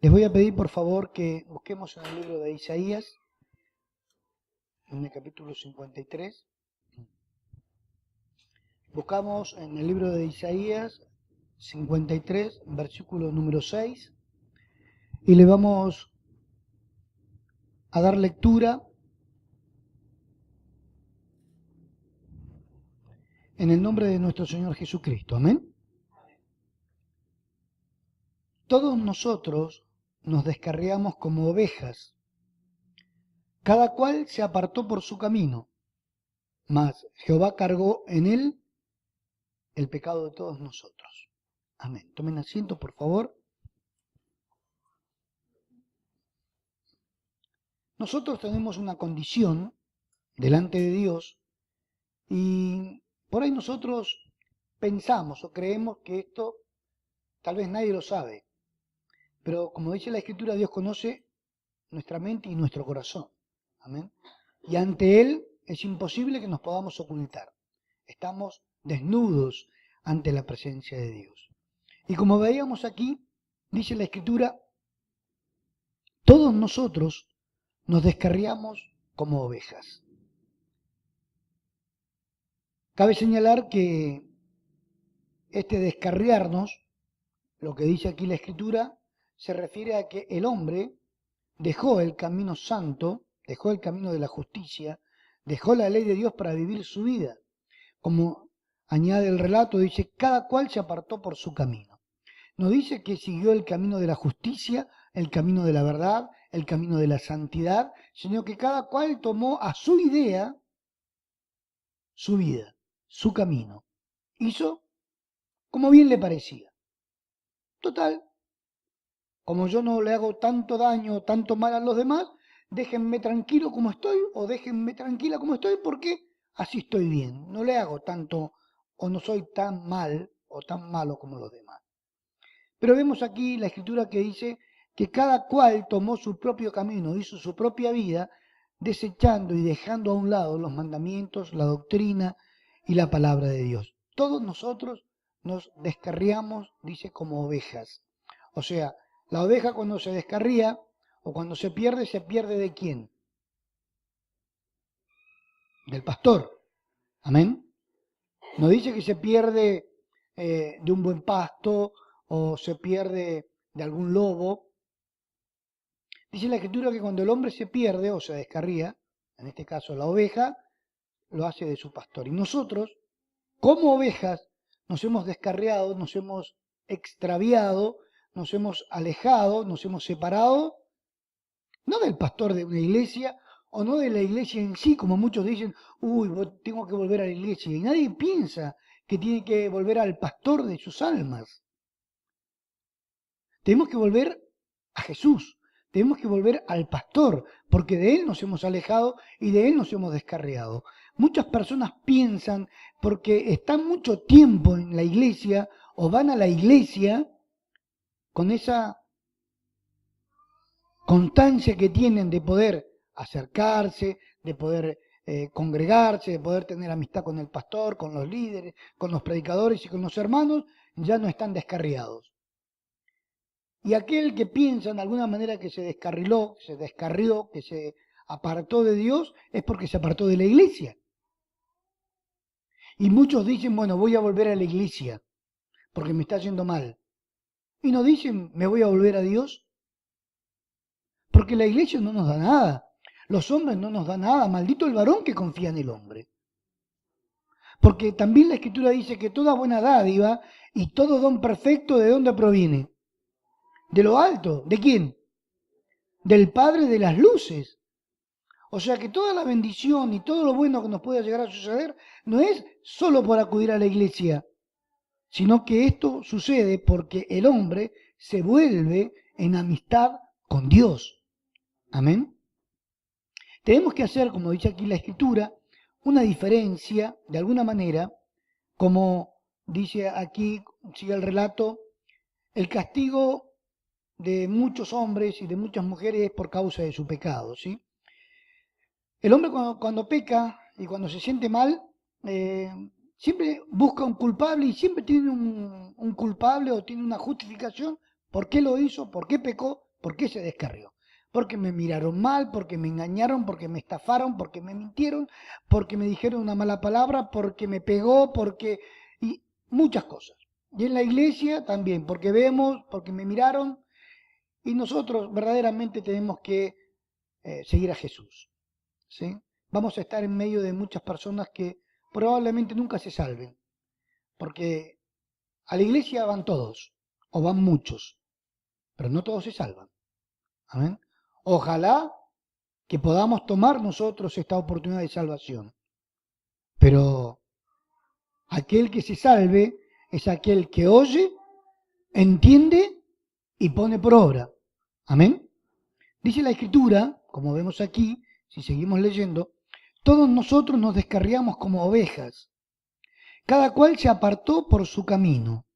Les voy a pedir por favor que busquemos en el libro de Isaías, en el capítulo 53. Buscamos en el libro de Isaías 53, versículo número 6, y le vamos a dar lectura en el nombre de nuestro Señor Jesucristo. Amén. Todos nosotros nos descarriamos como ovejas, cada cual se apartó por su camino, mas Jehová cargó en él el pecado de todos nosotros. Amén. Tomen asiento, por favor. Nosotros tenemos una condición delante de Dios y por ahí nosotros pensamos o creemos que esto tal vez nadie lo sabe, pero como dice la Escritura, Dios conoce nuestra mente y nuestro corazón. Amén. Y ante Él es imposible que nos podamos ocultar. Estamos desnudos ante la presencia de Dios. Y como veíamos aquí, dice la Escritura, todos nosotros nos descarriamos como ovejas. Cabe señalar que este descarriarnos, lo que dice aquí la Escritura, se refiere a que el hombre dejó el camino santo, dejó el camino de la justicia, dejó la ley de Dios para vivir su vida. Como añade el relato, dice, cada cual se apartó por su camino. No dice que siguió el camino de la justicia, el camino de la verdad, el camino de la santidad, sino que cada cual tomó a su idea su vida, su camino. Hizo como bien le parecía. Total, como yo no le hago tanto daño, tanto mal a los demás, déjenme tranquilo como estoy o déjenme tranquila como estoy porque así estoy bien. No le hago tanto o no soy tan mal o tan malo como los demás. Pero vemos aquí la Escritura que dice que cada cual tomó su propio camino, hizo su propia vida, desechando y dejando a un lado los mandamientos, la doctrina y la palabra de Dios. Todos nosotros nos descarriamos, dice, como ovejas. O sea, la oveja cuando se descarría o cuando se pierde ¿de quién? Del pastor. Amén. No dice que se pierde de un buen pasto o se pierde de algún lobo. Dice la Escritura que cuando el hombre se pierde o se descarría, en este caso la oveja, lo hace de su pastor. Y nosotros, como ovejas, nos hemos descarriado, nos hemos extraviado, nos hemos alejado, nos hemos separado, no del pastor de una iglesia o no de la iglesia en sí, como muchos dicen, uy, tengo que volver a la iglesia. Y nadie piensa que tiene que volver al pastor de sus almas. Tenemos que volver a Jesús, tenemos que volver al pastor, porque de Él nos hemos alejado y de Él nos hemos descarriado. Muchas personas piensan, porque están mucho tiempo en la iglesia o van a la iglesia con esa constancia que tienen de poder acercarse, de poder congregarse, de poder tener amistad con el pastor, con los líderes, con los predicadores y con los hermanos, ya no están descarriados. Y aquel que piensa de alguna manera que se descarriló, se descarrió, que se apartó de Dios, es porque se apartó de la iglesia. Y muchos dicen, bueno, voy a volver a la iglesia, porque me está yendo mal. Y no dicen, me voy a volver a Dios, porque la iglesia no nos da nada. Los hombres no nos dan nada. Maldito el varón que confía en el hombre. Porque también la Escritura dice que toda buena dádiva y todo don perfecto, ¿de dónde proviene? De lo alto. ¿De quién? Del Padre de las luces. O sea que toda la bendición y todo lo bueno que nos pueda llegar a suceder no es solo por acudir a la iglesia, sino que esto sucede porque el hombre se vuelve en amistad con Dios. Amén. Tenemos que hacer, como dice aquí la Escritura, una diferencia, de alguna manera, como dice aquí, sigue el relato, el castigo de muchos hombres y de muchas mujeres es por causa de su pecado, ¿sí? El hombre cuando peca y cuando se siente mal, siempre busca un culpable y siempre tiene un culpable o tiene una justificación por qué lo hizo, por qué pecó, ¿Por qué se descarrió? Porque me miraron mal, porque me engañaron, porque me estafaron, porque me mintieron, porque me dijeron una mala palabra, porque me pegó, y muchas cosas. Y en la iglesia también, porque vemos, porque me miraron, y nosotros verdaderamente tenemos que seguir a Jesús, ¿sí? Vamos a estar en medio de muchas personas que probablemente nunca se salven, porque a la iglesia van todos, o van muchos, pero no todos se salvan. Amén. Ojalá que podamos tomar nosotros esta oportunidad de salvación, pero aquel que se salve es aquel que oye, entiende y pone por obra. Amén. Dice la Escritura, como vemos aquí, si seguimos leyendo, todos nosotros nos descarriamos como ovejas, cada cual se apartó por su camino.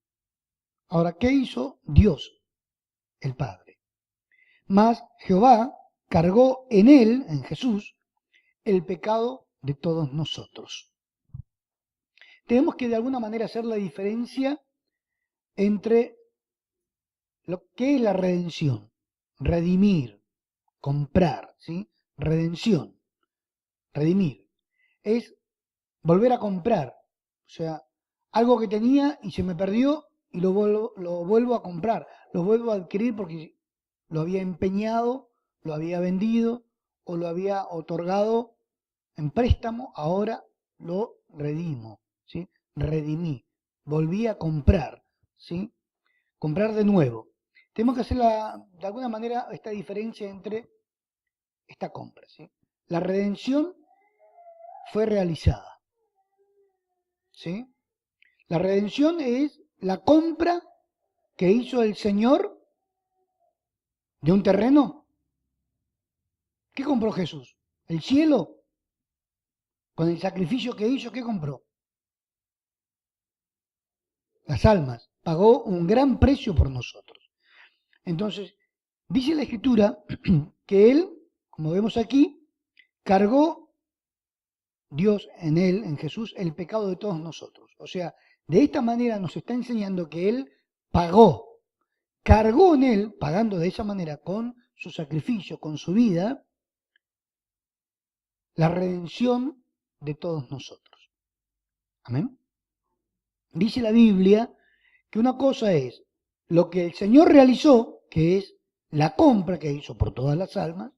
Ahora, ¿qué hizo Dios, el Padre? Mas Jehová cargó en él, en Jesús, el pecado de todos nosotros. Tenemos que de alguna manera hacer la diferencia entre lo que es la redención, redimir, comprar, ¿sí? Redención, redimir, es volver a comprar, o sea, algo que tenía y se me perdió y lo vuelvo a comprar, lo vuelvo a adquirir porque lo había empeñado, lo había vendido o lo había otorgado en préstamo, ahora lo redimo, ¿sí? Redimí, volví a comprar, ¿sí? Comprar de nuevo. Tenemos que hacer de alguna manera esta diferencia entre esta compra, ¿sí? La redención fue realizada, ¿sí? La redención es la compra que hizo el Señor de un terreno. ¿Qué compró Jesús? ¿El cielo? Con el sacrificio que hizo, ¿qué compró? Las almas. Pagó un gran precio por nosotros. Entonces, dice la Escritura que Él, como vemos aquí, cargó Dios en Él, en Jesús, el pecado de todos nosotros. O sea, de esta manera nos está enseñando que Él pagó, cargó en Él, pagando de esa manera con su sacrificio, con su vida, la redención de todos nosotros. Amén. Dice la Biblia que una cosa es lo que el Señor realizó, que es la compra que hizo por todas las almas,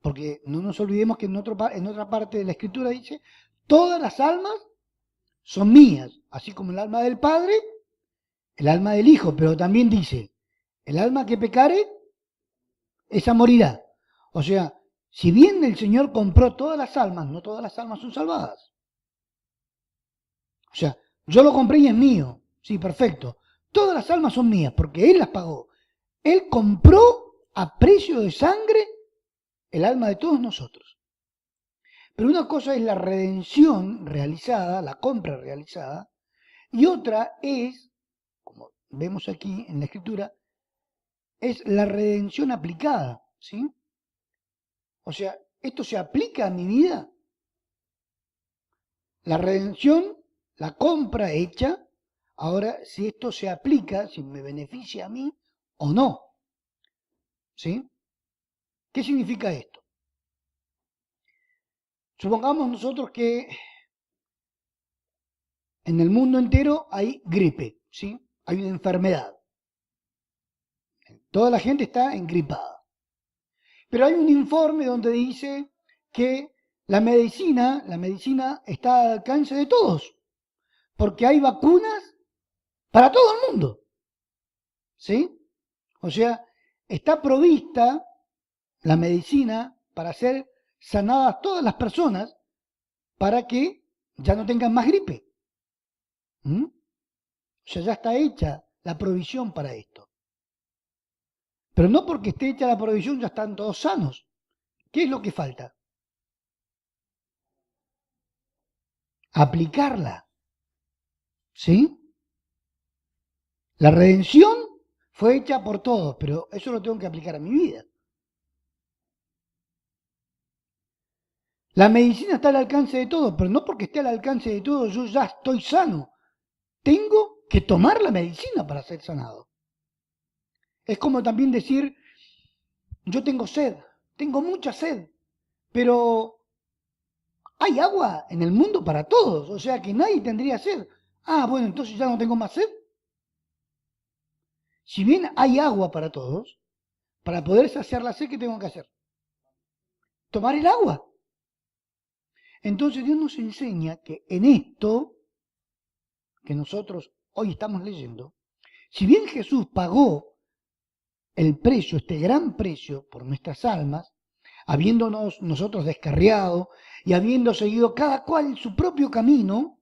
porque no nos olvidemos que en otra parte de la Escritura dice, todas las almas son mías, así como el alma del Padre, el alma del Hijo, pero también dice, el alma que pecare, esa morirá. O sea, si bien el Señor compró todas las almas, no todas las almas son salvadas. O sea, yo lo compré y es mío. Sí, perfecto. Todas las almas son mías porque Él las pagó. Él compró a precio de sangre el alma de todos nosotros. Pero una cosa es la redención realizada, la compra realizada, y otra es, como vemos aquí en la Escritura, es la redención aplicada, ¿sí? O sea, ¿esto se aplica a mi vida? La redención, la compra hecha, ahora si esto se aplica, si me beneficia a mí o no, ¿sí? ¿Qué significa esto? Supongamos nosotros que en el mundo entero hay gripe, ¿sí? Hay una enfermedad. Toda la gente está engripada. Pero hay un informe donde dice que la medicina está al alcance de todos, porque hay vacunas para todo el mundo, ¿sí? O sea, está provista la medicina para ser sanadas todas las personas para que ya no tengan más gripe. ¿Mm? O sea, ya está hecha la provisión para esto. Pero no porque esté hecha la provisión ya están todos sanos. ¿Qué es lo que falta? Aplicarla. ¿Sí? La redención fue hecha por todos, pero eso lo tengo que aplicar a mi vida. La medicina está al alcance de todos, pero no porque esté al alcance de todos yo ya estoy sano. Tengo que tomar la medicina para ser sanado. Es como también decir yo tengo sed, tengo mucha sed, pero hay agua en el mundo para todos, o sea que nadie tendría sed. Ah, bueno, entonces ya no tengo más sed. Si bien hay agua para todos, para poder saciar la sed, ¿qué tengo que hacer? Tomar el agua. Entonces Dios nos enseña que en esto que nosotros hoy estamos leyendo, si bien Jesús pagó el precio, este gran precio por nuestras almas, habiéndonos nosotros descarriado y habiendo seguido cada cual su propio camino,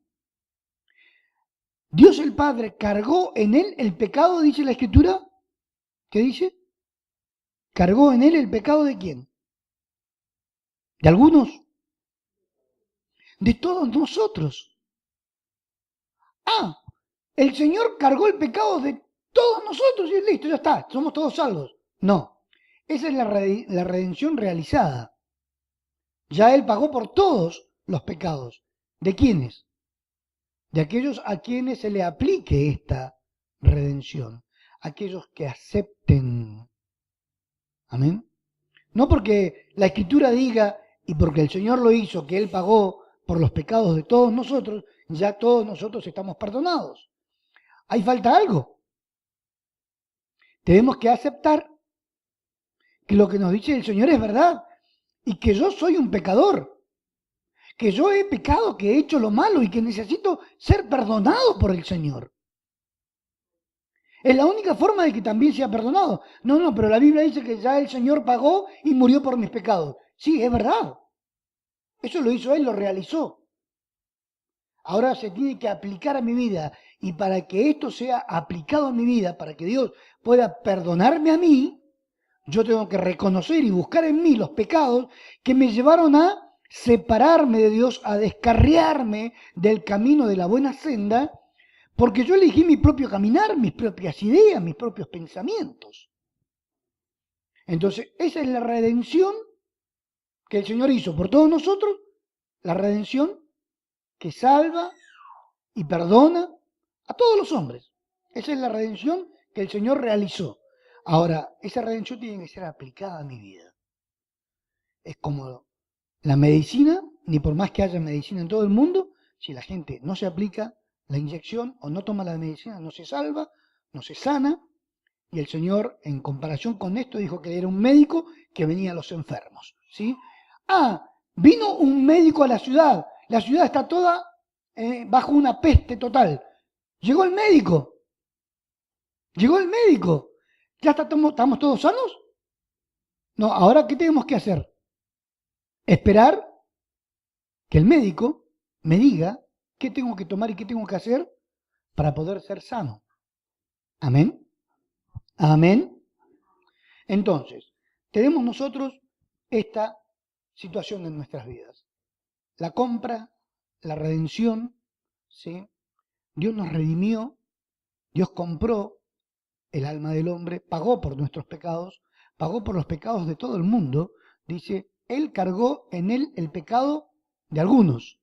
Dios el Padre cargó en él el pecado, dice la Escritura. ¿Qué dice? ¿Cargó en él el pecado de quién? ¿De algunos? De todos nosotros. Ah, el Señor cargó el pecado de todos nosotros y listo, ya está, somos todos salvos. No, esa es la redención realizada. Ya Él pagó por todos los pecados. ¿De quiénes? De aquellos a quienes se le aplique esta redención. Aquellos que acepten. Amén. No porque la Escritura diga y porque el Señor lo hizo, que Él pagó por los pecados de todos nosotros, ya todos nosotros estamos perdonados. Ahí falta algo. Tenemos que aceptar que lo que nos dice el Señor es verdad y que yo soy un pecador, que yo he pecado, que he hecho lo malo y que necesito ser perdonado por el Señor. Es la única forma de que también sea perdonado. No, pero la Biblia dice que ya el Señor pagó y murió por mis pecados. Sí, es verdad. Eso lo hizo Él, lo realizó. Ahora se tiene que aplicar a mi vida y para que esto sea aplicado a mi vida, para que Dios pueda perdonarme a mí, yo tengo que reconocer y buscar en mí los pecados que me llevaron a separarme de Dios, a descarriarme del camino de la buena senda, porque yo elegí mi propio caminar, mis propias ideas, mis propios pensamientos. Entonces, esa es la redención que el Señor hizo por todos nosotros, la redención que salva y perdona a todos los hombres. Esa es la redención que el Señor realizó. Ahora, esa redención tiene que ser aplicada a mi vida. Es como la medicina, ni por más que haya medicina en todo el mundo, si la gente no se aplica la inyección o no toma la medicina, no se salva, no se sana. Y el Señor, en comparación con esto, dijo que era un médico que venía a los enfermos. ¿Sí? Ah, vino un médico a la ciudad está toda bajo una peste total. Llegó el médico, ¿ya estamos todos sanos? No, ahora ¿qué tenemos que hacer? Esperar que el médico me diga qué tengo que tomar y qué tengo que hacer para poder ser sano. Amén. Amén. Entonces, tenemos nosotros esta situación en nuestras vidas. La compra, la redención, ¿sí? Dios nos redimió, Dios compró el alma del hombre, pagó por nuestros pecados, pagó por los pecados de todo el mundo. Dice, Él cargó en Él el pecado de algunos,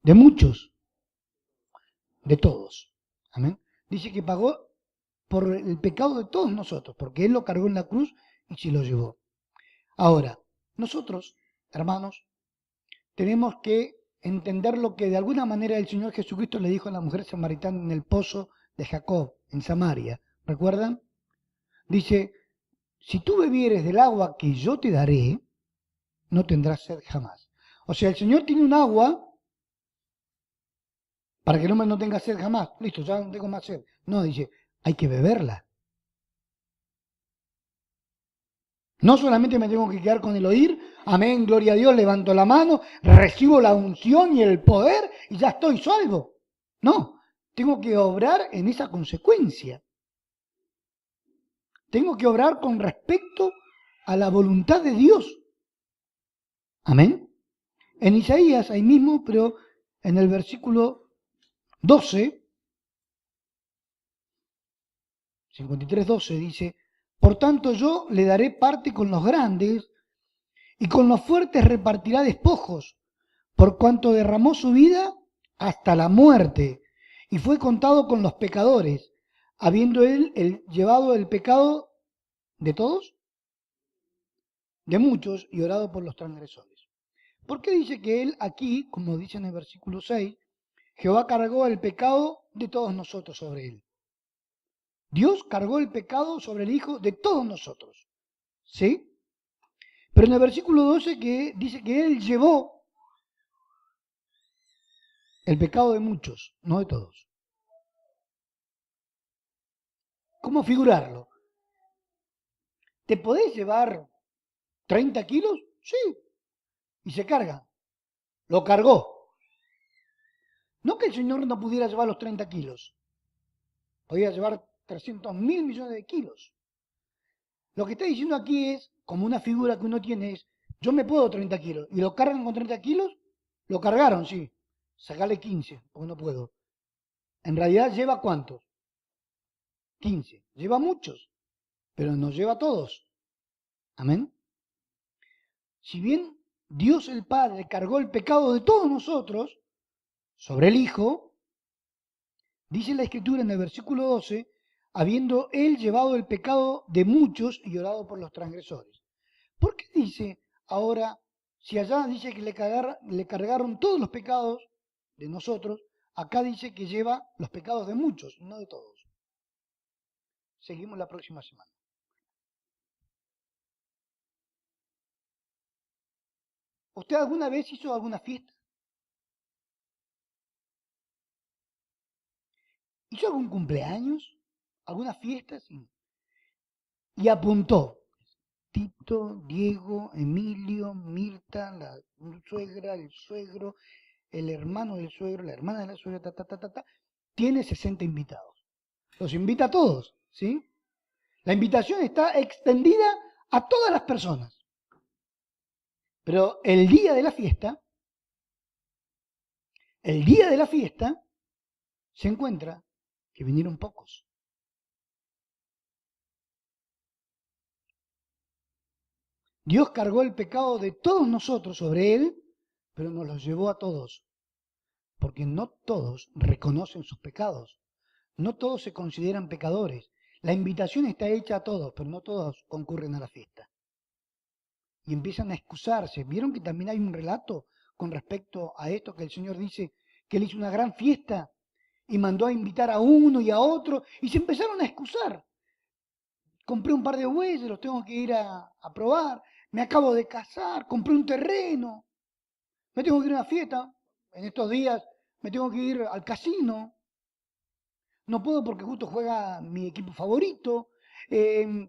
de muchos, de todos. Amén. Dice que pagó por el pecado de todos nosotros, porque Él lo cargó en la cruz y se lo llevó. Ahora, nosotros, hermanos, tenemos que entender lo que de alguna manera el Señor Jesucristo le dijo a la mujer samaritana en el pozo de Jacob, en Samaria. ¿Recuerdan? Dice, si tú bebieres del agua que yo te daré, no tendrás sed jamás. O sea, el Señor tiene un agua para que el hombre no tenga sed jamás. Listo, ya no tengo más sed. No, dice, hay que beberla. No solamente me tengo que quedar con el oír, amén, gloria a Dios, levanto la mano, recibo la unción y el poder y ya estoy salvo. No, tengo que obrar en esa consecuencia. Tengo que obrar con respecto a la voluntad de Dios. Amén. En Isaías, ahí mismo, pero en el versículo 12, 53:12 dice, por tanto yo le daré parte con los grandes y con los fuertes repartirá despojos, por cuanto derramó su vida hasta la muerte y fue contado con los pecadores. habiendo él llevado el pecado de todos, de muchos, y orado por los transgresores. ¿Por qué dice que él aquí, como dice en el versículo 6, Jehová cargó el pecado de todos nosotros sobre él? Dios cargó el pecado sobre el Hijo de todos nosotros. ¿Sí? Pero en el versículo 12 que dice que él llevó el pecado de muchos, no de todos. ¿Cómo figurarlo? ¿Te podés llevar 30 kilos? Sí. Y se carga. Lo cargó. No que el Señor no pudiera llevar los 30 kilos. Podía llevar 300.000 millones de kilos. Lo que está diciendo aquí es, como una figura que uno tiene, es, yo me puedo 30 kilos. ¿Y lo cargan con 30 kilos? Lo cargaron, sí. Sacale 15, porque no puedo. En realidad lleva ¿cuántos? 15. Lleva muchos, pero nos lleva a todos. Amén. Si bien Dios el Padre cargó el pecado de todos nosotros sobre el Hijo, dice la Escritura en el versículo 12, habiendo Él llevado el pecado de muchos y orado por los transgresores. ¿Por qué dice ahora, si allá dice que le cargaron todos los pecados de nosotros, acá dice que lleva los pecados de muchos, no de todos? Seguimos la próxima semana. ¿Usted alguna vez hizo alguna fiesta? ¿Hizo algún cumpleaños? ¿Alguna fiesta? Sí. Y apuntó. Tito, Diego, Emilio, Mirta, la suegra, el suegro, el hermano del suegro, la hermana de la suegra, tiene 60 invitados. Los invita a todos, ¿sí? La invitación está extendida a todas las personas. Pero el día de la fiesta, se encuentra que vinieron pocos. Dios cargó el pecado de todos nosotros sobre Él, pero nos los llevó a todos, porque no todos reconocen sus pecados, no todos se consideran pecadores. La invitación está hecha a todos, pero no todos concurren a la fiesta. Y empiezan a excusarse. ¿Vieron que también hay un relato con respecto a esto que el Señor dice que Él hizo una gran fiesta y mandó a invitar a uno y a otro y se empezaron a excusar? Compré un par de bueyes, los tengo que ir a probar. Me acabo de casar, compré un terreno, me tengo que ir a una fiesta. En estos días me tengo que ir al casino. No puedo porque justo juega mi equipo favorito. Y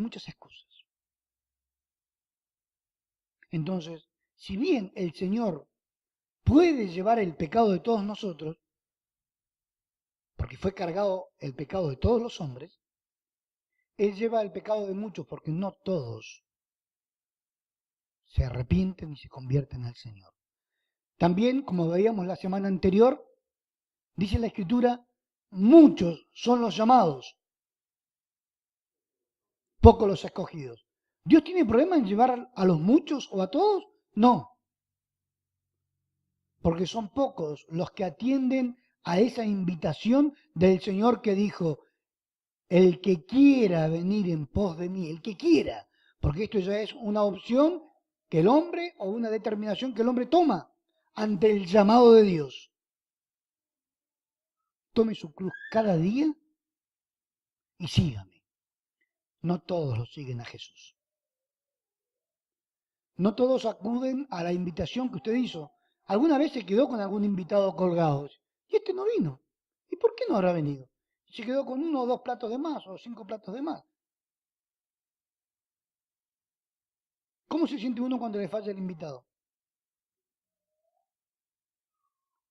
muchas excusas. Entonces, si bien el Señor puede llevar el pecado de todos nosotros, porque fue cargado el pecado de todos los hombres, Él lleva el pecado de muchos porque no todos se arrepienten y se convierten al Señor. También, como veíamos la semana anterior, dice la Escritura, muchos son los llamados, pocos los escogidos. ¿Dios tiene problema en llevar a los muchos o a todos? No, porque son pocos los que atienden a esa invitación del Señor que dijo, el que quiera venir en pos de mí, el que quiera, porque esto ya es una opción que el hombre o una determinación que el hombre toma ante el llamado de Dios. Tome su cruz cada día y sígame. No todos lo siguen a Jesús. No todos acuden a la invitación que usted hizo. Alguna vez se quedó con algún invitado colgado. Y este no vino. ¿Y por qué no habrá venido? Se quedó con uno o dos platos de más o 5 platos de más. ¿Cómo se siente uno cuando le falla el invitado?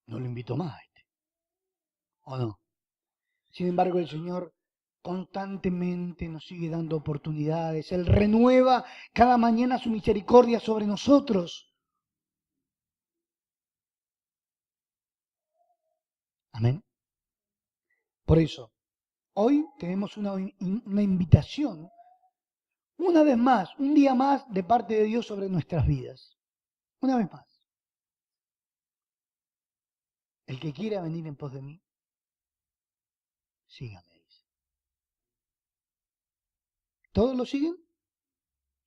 No lo invito más a este. ¿O no? Sin embargo, el Señor constantemente nos sigue dando oportunidades. Él renueva cada mañana su misericordia sobre nosotros. Amén. Por eso, hoy tenemos una invitación, una vez más, un día más de parte de Dios sobre nuestras vidas. Una vez más. El que quiera venir en pos de mí, sígame, dice. ¿Todos lo siguen?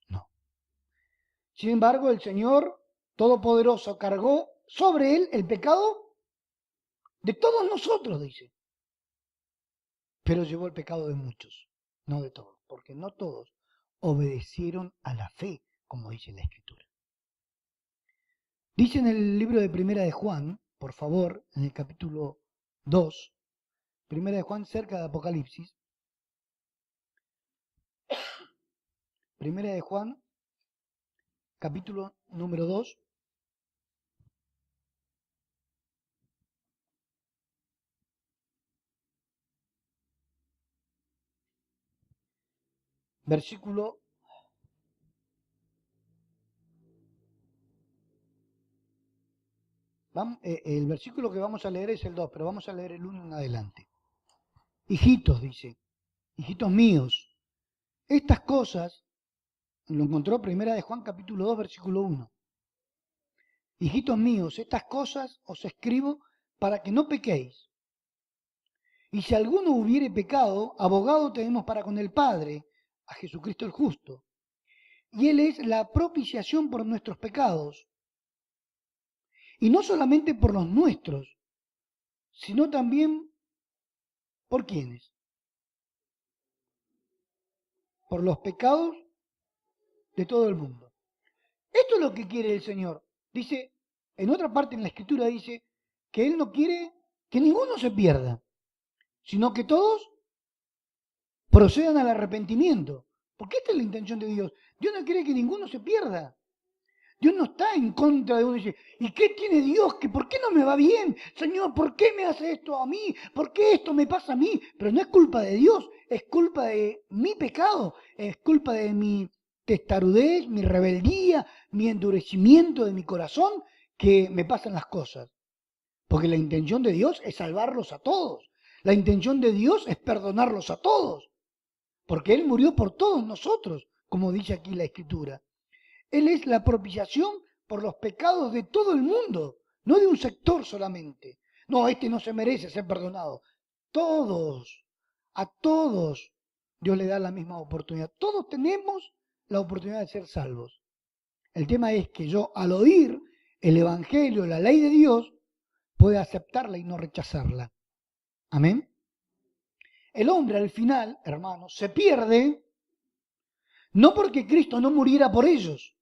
No. Sin embargo, el Señor Todopoderoso cargó sobre él el pecado de todos nosotros, dice. Pero llevó el pecado de muchos, no de todos, porque no todos obedecieron a la fe, como dice la Escritura. Dice en el libro de Primera de Juan, por favor, en el capítulo 2, Primera de Juan cerca de Apocalipsis, Primera de Juan, capítulo número 2, versículo el versículo que vamos a leer es el 2, pero vamos a leer el 1 en adelante. Hijitos, dice, hijitos míos, estas cosas, lo encontró Primera de Juan capítulo 2, versículo 1. Hijitos míos, estas cosas os escribo para que no pequéis. Y si alguno hubiere pecado, abogado tenemos para con el Padre, a Jesucristo el justo. Y Él es la propiciación por nuestros pecados. Y no solamente por los nuestros, sino también por quienes. Por los pecados de todo el mundo. Esto es lo que quiere el Señor. Dice, en otra parte en la Escritura dice que Él no quiere que ninguno se pierda, sino que todos procedan al arrepentimiento. Porque esta es la intención de Dios. Dios no quiere que ninguno se pierda. Dios no está en contra de uno y dice, ¿y qué tiene Dios? ¿Por qué no me va bien? Señor, ¿por qué me hace esto a mí? ¿Por qué esto me pasa a mí? Pero no es culpa de Dios, es culpa de mi pecado, es culpa de mi testarudez, mi rebeldía, mi endurecimiento de mi corazón, que me pasan las cosas. Porque la intención de Dios es salvarlos a todos. La intención de Dios es perdonarlos a todos. Porque Él murió por todos nosotros, como dice aquí la Escritura. Él es la propiciación por los pecados de todo el mundo, no de un sector solamente. No, este no se merece ser perdonado. Todos, a todos, Dios le da la misma oportunidad. Todos tenemos la oportunidad de ser salvos. El tema es que yo, al oír el Evangelio, la ley de Dios, pueda aceptarla y no rechazarla. Amén. El hombre al final, hermanos, se pierde no porque Cristo no muriera por ellos.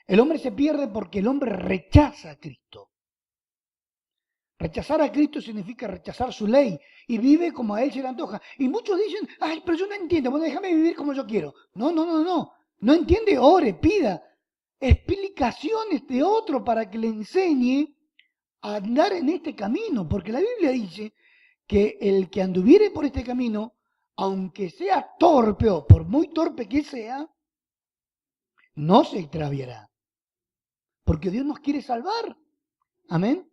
El hombre se pierde porque el hombre rechaza a Cristo. Rechazar a Cristo significa rechazar su ley y vive como a él se le antoja. Y muchos dicen, ay, pero yo no entiendo, bueno, déjame vivir como yo quiero. No, no, no, no. No entiende, ore, pida explicaciones de otro para que le enseñe a andar en este camino. Porque la Biblia dice que el que anduviere por este camino, aunque sea torpe o por muy torpe que sea, no se extraviará. Porque Dios nos quiere salvar. Amén.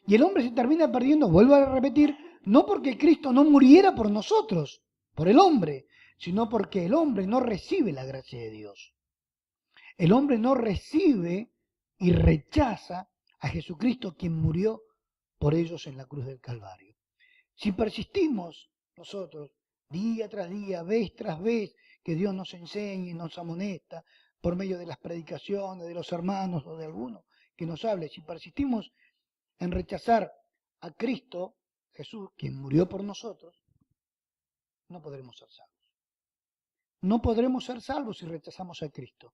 Y el hombre se termina perdiendo, vuelvo a repetir, no porque Cristo no muriera por nosotros, por el hombre, sino porque el hombre no recibe la gracia de Dios. El hombre no recibe y rechaza a Jesucristo, quien murió por ellos en la cruz del Calvario. Si persistimos nosotros, día tras día, vez tras vez, que Dios nos enseñe, nos amonesta, por medio de las predicaciones, de los hermanos o de alguno que nos hable, si persistimos en rechazar a Cristo, Jesús, quien murió por nosotros, no podremos ser salvos. No podremos ser salvos si rechazamos a Cristo.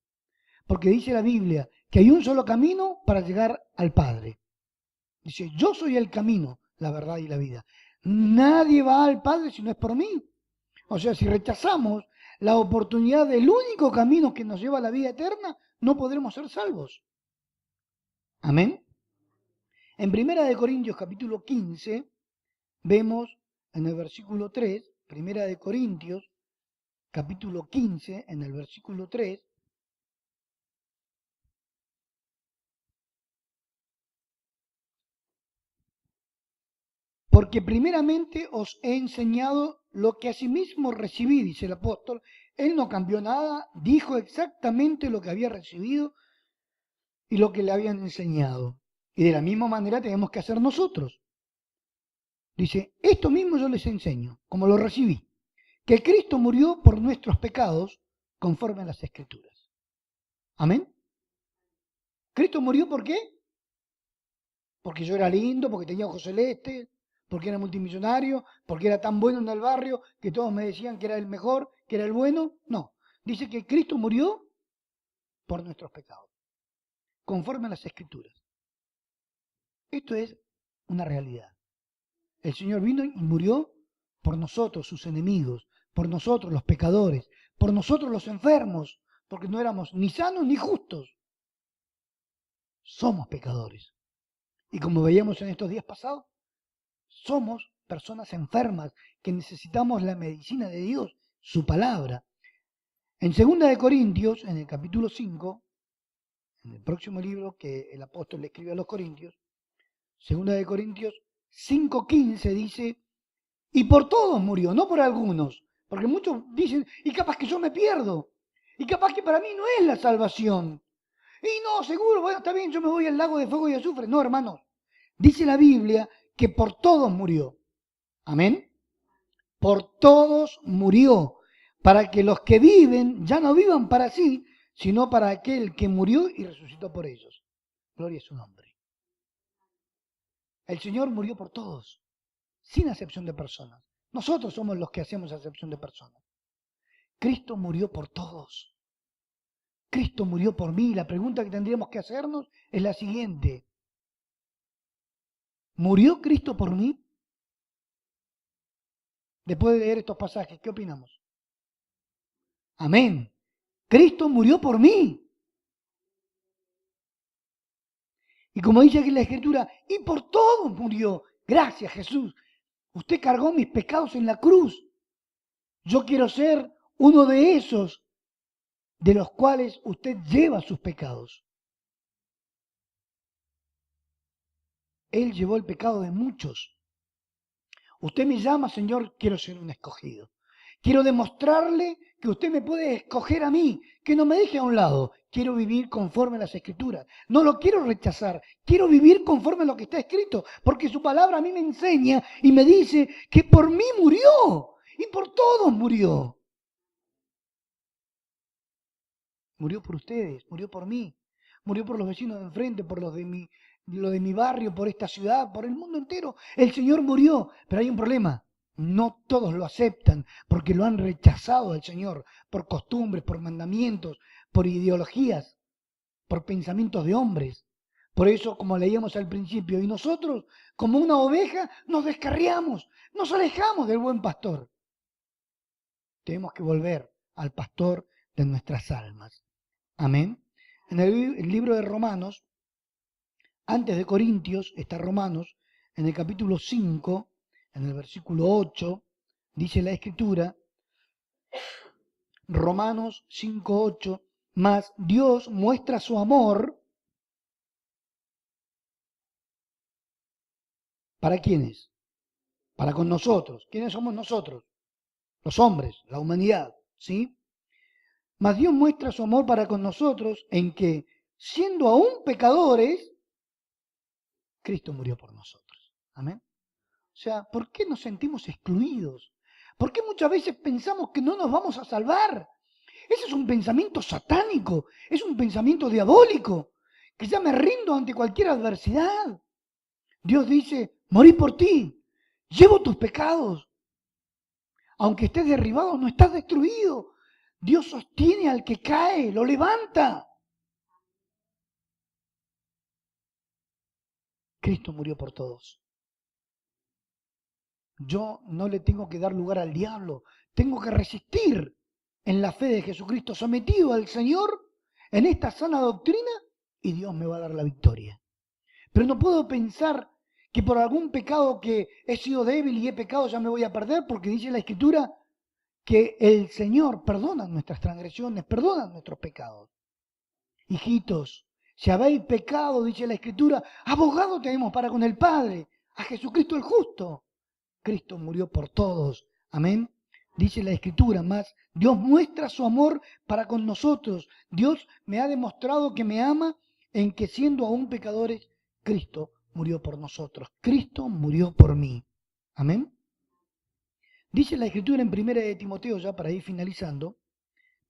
Porque dice la Biblia que hay un solo camino para llegar al Padre. Dice, yo soy el camino, la verdad y la vida. Nadie va al Padre si no es por mí. O sea, si rechazamos la oportunidad del único camino que nos lleva a la vida eterna, no podremos ser salvos. Amén. En Primera de Corintios capítulo 15, vemos en el versículo 3, Primera de Corintios capítulo 15, en el versículo 3, porque primeramente os he enseñado lo que asimismo recibí, dice el apóstol. Él no cambió nada, dijo exactamente lo que había recibido y lo que le habían enseñado. Y de la misma manera tenemos que hacer nosotros. Dice, esto mismo yo les enseño, como lo recibí, que Cristo murió por nuestros pecados conforme a las Escrituras. Amén. ¿Cristo murió por qué? Porque yo era lindo, porque tenía ojos celestes, porque era multimillonario, porque era tan bueno en el barrio que todos me decían que era el mejor, que era el bueno. No, dice que Cristo murió por nuestros pecados, conforme a las Escrituras. Esto es una realidad. El Señor vino y murió por nosotros, sus enemigos, por nosotros, los pecadores, por nosotros, los enfermos, porque no éramos ni sanos ni justos. Somos pecadores. Y como veíamos en estos días pasados, somos personas enfermas que necesitamos la medicina de Dios, su palabra. En 2 Corintios, en el capítulo 5, en el próximo libro que el apóstol le escribe a los Corintios, 2 Corintios 5:15 dice, y por todos murió, no por algunos, porque muchos dicen, y capaz que yo me pierdo, y capaz que para mí no es la salvación. Y no, seguro, bueno, está bien, yo me voy al lago de fuego y azufre. No, hermanos, dice la Biblia que por todos murió. Amén. Por todos murió, para que los que viven ya no vivan para sí, sino para aquel que murió y resucitó por ellos. Gloria a su nombre. El Señor murió por todos, sin acepción de personas. Nosotros somos los que hacemos acepción de personas. Cristo murió por todos. Cristo murió por mí. La pregunta que tendríamos que hacernos es la siguiente. ¿Murió Cristo por mí? Después de leer estos pasajes, ¿qué opinamos? Amén. Cristo murió por mí. Y como dice aquí en la Escritura, y por todos murió. Gracias, Jesús. Usted cargó mis pecados en la cruz. Yo quiero ser uno de esos de los cuales usted lleva sus pecados. Él llevó el pecado de muchos. Usted me llama, Señor, quiero ser un escogido. Quiero demostrarle que usted me puede escoger a mí, que no me deje a un lado. Quiero vivir conforme a las Escrituras. No lo quiero rechazar. Quiero vivir conforme a lo que está escrito, porque su palabra a mí me enseña y me dice que por mí murió y por todos murió. Murió por ustedes, murió por mí, murió por los vecinos de enfrente, por los de lo de mi barrio, por esta ciudad, por el mundo entero. El Señor murió, pero hay un problema. No todos lo aceptan porque lo han rechazado al Señor por costumbres, por mandamientos, por ideologías, por pensamientos de hombres. Por eso, como leíamos al principio, y nosotros, como una oveja, nos descarriamos, nos alejamos del buen pastor. Tenemos que volver al pastor de nuestras almas. Amén. En el libro de Romanos, antes de Corintios, está Romanos, en el capítulo 5, en el versículo 8, dice la Escritura, Romanos 5:8, mas Dios muestra su amor, ¿para quiénes? Para con nosotros. ¿Quiénes somos nosotros? Los hombres, la humanidad, ¿sí? Mas Dios muestra su amor para con nosotros en que, siendo aún pecadores, Cristo murió por nosotros. Amén. O sea, ¿por qué nos sentimos excluidos? ¿Por qué muchas veces pensamos que no nos vamos a salvar? Ese es un pensamiento satánico, es un pensamiento diabólico, que ya me rindo ante cualquier adversidad. Dios dice, morí por ti, llevo tus pecados. Aunque estés derribado, no estás destruido. Dios sostiene al que cae, lo levanta. Cristo murió por todos. Yo no le tengo que dar lugar al diablo, tengo que resistir en la fe de Jesucristo, sometido al Señor en esta sana doctrina, y Dios me va a dar la victoria. Pero no puedo pensar que por algún pecado que he sido débil y he pecado ya me voy a perder, porque dice la Escritura que el Señor perdona nuestras transgresiones, perdona nuestros pecados. Hijitos, si habéis pecado, dice la Escritura, abogado tenemos para con el Padre, a Jesucristo el justo. Cristo murió por todos. Amén. Dice la Escritura, más Dios muestra su amor para con nosotros. Dios me ha demostrado que me ama en que siendo aún pecadores, Cristo murió por nosotros. Cristo murió por mí. Amén. Dice la Escritura en Primera de Timoteo, ya para ir finalizando,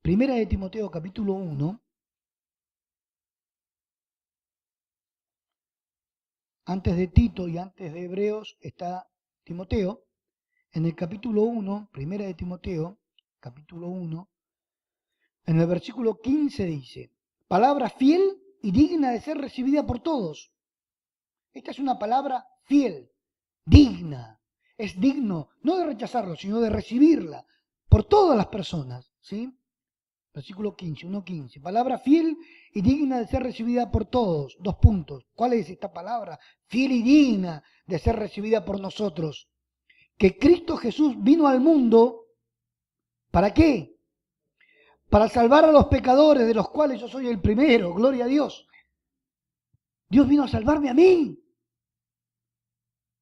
Primera de Timoteo capítulo 1, antes de Tito y antes de Hebreos está Timoteo. En el capítulo 1, Primera de Timoteo, capítulo 1, en el versículo 15 dice, palabra fiel y digna de ser recibida por todos. Esta es una palabra fiel, digna. Es digno no de rechazarlo, sino de recibirla por todas las personas. ¿Sí? Versículo 15, 1.15. Palabra fiel y digna de ser recibida por todos. Dos puntos. ¿Cuál es esta palabra? Fiel y digna de ser recibida por nosotros. Que Cristo Jesús vino al mundo. ¿Para qué? Para salvar a los pecadores, de los cuales yo soy el primero. Gloria a Dios. Dios vino a salvarme a mí.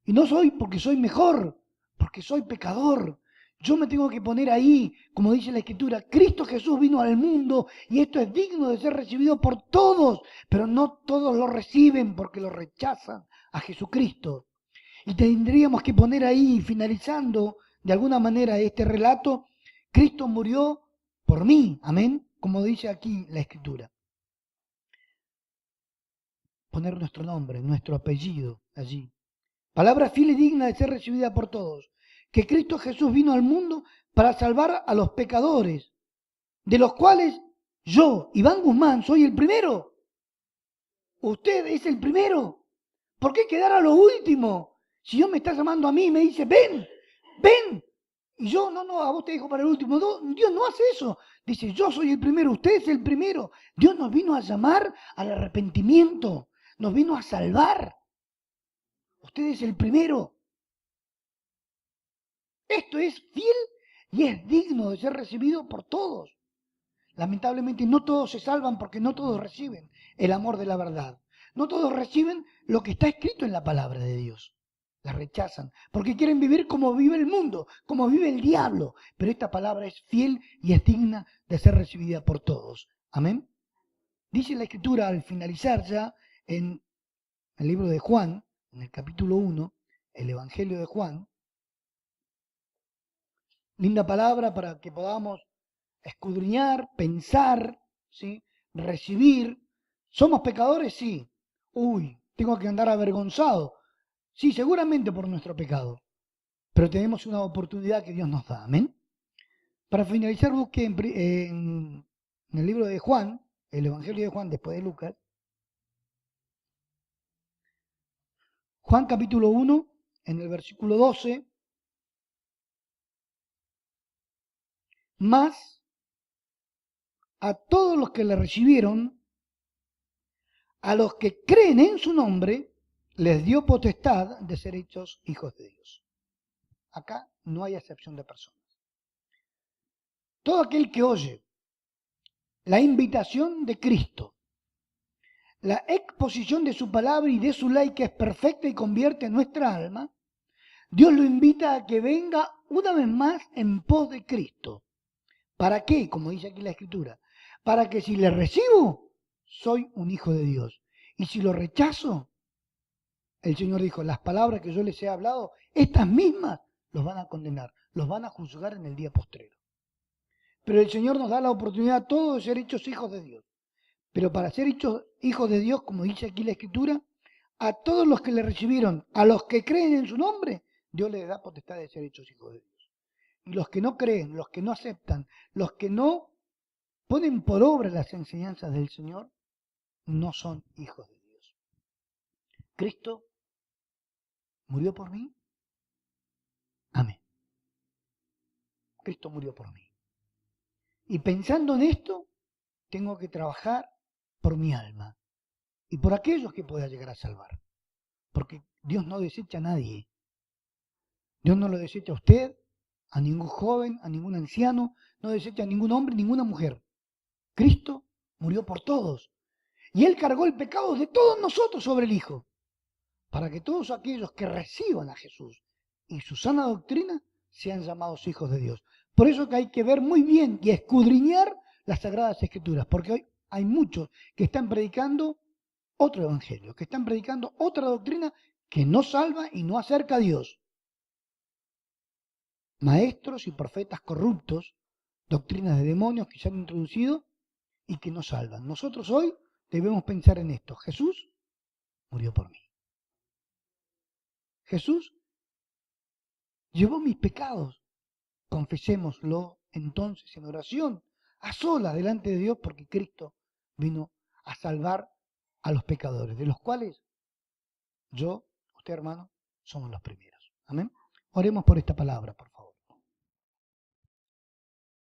Y no soy porque soy mejor, porque soy pecador. Yo me tengo que poner ahí, como dice la Escritura, Cristo Jesús vino al mundo y esto es digno de ser recibido por todos, pero no todos lo reciben porque lo rechazan a Jesucristo. Y tendríamos que poner ahí, finalizando de alguna manera este relato, Cristo murió por mí, amén, como dice aquí la Escritura. Poner nuestro nombre, nuestro apellido allí. Palabra fiel y digna de ser recibida por todos. Que Cristo Jesús vino al mundo para salvar a los pecadores, de los cuales yo, Iván Guzmán, soy el primero. Usted es el primero. ¿Por qué quedar a lo último? Si Dios me está llamando a mí y me dice, ven, ven. Y yo, no, a vos te dejo para el último. No, Dios no hace eso. Dice, yo soy el primero, usted es el primero. Dios nos vino a llamar al arrepentimiento. Nos vino a salvar. Usted es el primero. Esto es fiel y es digno de ser recibido por todos. Lamentablemente no todos se salvan porque no todos reciben el amor de la verdad. No todos reciben lo que está escrito en la palabra de Dios. La rechazan porque quieren vivir como vive el mundo, como vive el diablo. Pero esta palabra es fiel y es digna de ser recibida por todos. Amén. Dice la Escritura al finalizar ya en el libro de Juan, en el capítulo 1, el Evangelio de Juan. Linda palabra para que podamos escudriñar, pensar, ¿sí? Recibir. ¿Somos pecadores? Sí. Uy, tengo que andar avergonzado. Sí, seguramente por nuestro pecado. Pero tenemos una oportunidad que Dios nos da. Amén. Para finalizar, busque en el libro de Juan, el Evangelio de Juan después de Lucas. Juan capítulo 1, en el versículo 12. Más a todos los que le recibieron, a los que creen en su nombre, les dio potestad de ser hechos hijos de Dios. Acá no hay acepción de personas. Todo aquel que oye la invitación de Cristo, la exposición de su palabra y de su ley que es perfecta y convierte nuestra alma, Dios lo invita a que venga una vez más en pos de Cristo. ¿Para qué? Como dice aquí la Escritura. Para que si le recibo, soy un hijo de Dios. Y si lo rechazo, el Señor dijo, las palabras que yo les he hablado, estas mismas los van a condenar, los van a juzgar en el día postrero. Pero el Señor nos da la oportunidad a todos de ser hechos hijos de Dios. Pero para ser hechos hijos de Dios, como dice aquí la Escritura, a todos los que le recibieron, a los que creen en su nombre, Dios les da potestad de ser hechos hijos de Dios. Y los que no creen, los que no aceptan, los que no ponen por obra las enseñanzas del Señor, no son hijos de Dios. Cristo murió por mí. Amén. Cristo murió por mí. Y pensando en esto, tengo que trabajar por mi alma y por aquellos que pueda llegar a salvar. Porque Dios no desecha a nadie. Dios no lo desecha a usted, a ningún joven, a ningún anciano, no desecha a ningún hombre, ninguna mujer. Cristo murió por todos. Y Él cargó el pecado de todos nosotros sobre el Hijo, para que todos aquellos que reciban a Jesús y su sana doctrina sean llamados hijos de Dios. Por eso que hay que ver muy bien y escudriñar las Sagradas Escrituras, porque hoy hay muchos que están predicando otro evangelio, que están predicando otra doctrina que no salva y no acerca a Dios. maestros y profetas corruptos, doctrinas de demonios que se han introducido y que no salvan. Nosotros hoy debemos pensar en esto. Jesús murió por mí. Jesús llevó mis pecados. Confesémoslo entonces en oración, a solas delante de Dios, porque Cristo vino a salvar a los pecadores, de los cuales yo, usted hermano, somos los primeros. Amén. Oremos por esta palabra, por favor.